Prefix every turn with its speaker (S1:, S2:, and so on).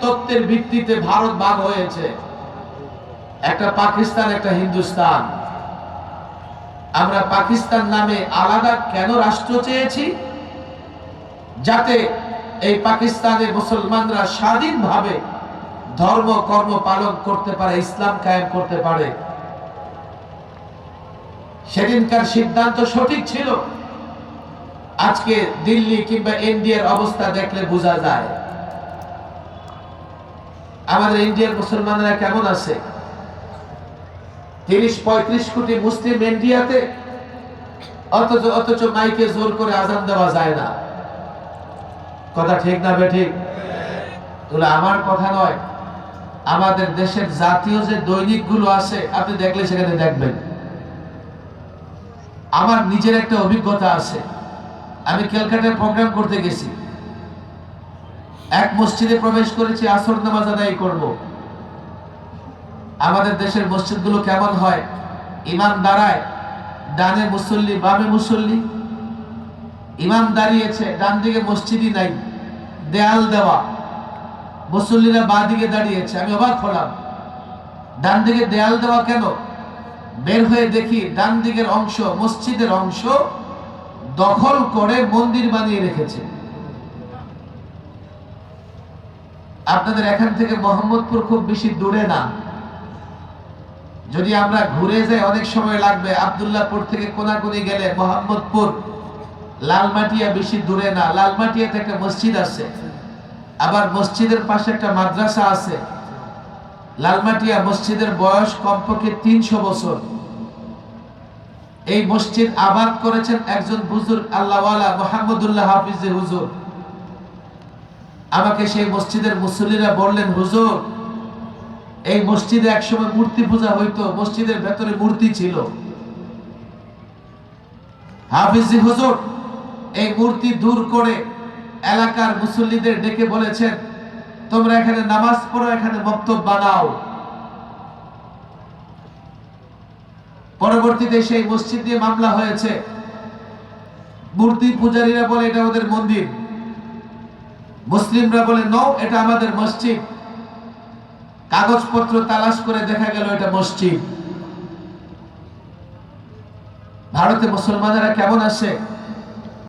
S1: তত্ত্বের ভিত্তিতে ভারত ভাগ হয়েছে, একটা পাকিস্তান, একটা হিন্দুস্তান। আমরা পাকিস্তান নামে আলাদা কেন রাষ্ট্র চেয়েছি? যাতে এই পাকিস্তানের মুসলমানরা স্বাধীনভাবে ধর্ম কর্ম পালন করতে পারে, ইসলাম কায়েম করতে পারে। সেদিনকার সিদ্ধান্ত সঠিক ছিল। আজকে দিল্লি কিংবা ইন্ডিয়ার অবস্থা দেখলে বোঝা যায় আমাদের ইন্ডিয়ার মুসলমানরা কেমন আছে। 30-35 কোটি মুসলিম ইন্ডিয়াতে, অথচ মাইকে জোর করে আজান দেওয়া যায় না। কথা ঠিক না বেঠিক? তাহলে আমার কথা নয়, আমাদের দেশের জাতীয় যে দৈনিক গুলো আছে আপনি দেখলে সেখানে দেখবেন। আমার নিজের একটা অভিজ্ঞতা আছে। আমি ক্যালকাটায় প্রোগ্রাম করতে গেছি, এক মসজিদে প্রবেশ করেছি, আসর নামাজ আদায় করব। আমাদের দেশের মসজিদগুলো কেমন হয়? ইমাম দাঁড়ায়, ডানে মুসল্লি, বামে মুসল্লি। ইমাম দাঁড়িয়েছে, ডান দিকে মসজিদই নাই, দেয়াল দেওয়া, মুসল্লিরা বাঁ দিকে দাঁড়িয়েছে। আমি অবাক হলাম, ডান দিকে দেয়াল দেওয়া কেন? বের হয়ে দেখি ডান দিকের অংশ, মসজিদের অংশ দখল করে মন্দির বানিয়ে রেখেছে। আপনাদের এখান থেকে মোহাম্মদপুর খুব বেশি দূরে না, যদি আমরা ঘুরে যাই অনেক সময় লাগবে। আব্দুল্লাহপুর থেকে কোনাকুনি গেলে মোহাম্মদপুর, লালমাটিয়া বেশি দূরে না। লালমাটিয়াতে একটা মসজিদ আছে, আবার মসজিদের পাশে একটা মাদ্রাসা আছে। লালমাটিয়া মসজিদের বয়স কমপক্ষে 300 বছর। এই মসজিদ আবাদ করেছেন একজন বুজুর্গ আল্লাহওয়ালা মুহাম্মদুল্লাহ হাফিজ হুজুর। আমাকে সেই মসজিদের মুসল্লিরা বললেন, হুজুর এই মসজিদে একসময় মূর্তি পূজা হইতো, মসজিদের ভেতরে মূর্তি ছিল। হাফিজ হুজুর এই মূর্তি দূর করে এলাকার মুসল্লিদের ডেকে বলেছেন, তোমরা এখানে নামাজ পড়ো, এখানে মক্তব বানাও। পরবর্তীতে সেই মসজিদ নিয়ে মামলা হয়েছে। মূর্তি পূজারীরা বলে এটা ওদের মন্দির, মুসলিমরা বলে নো, এটা আমাদের মসজিদ। কাগজপত্র তালাশ করে দেখা গেল এটা মসজিদ। ভারতে মুসলমানেরা কেমন আছে?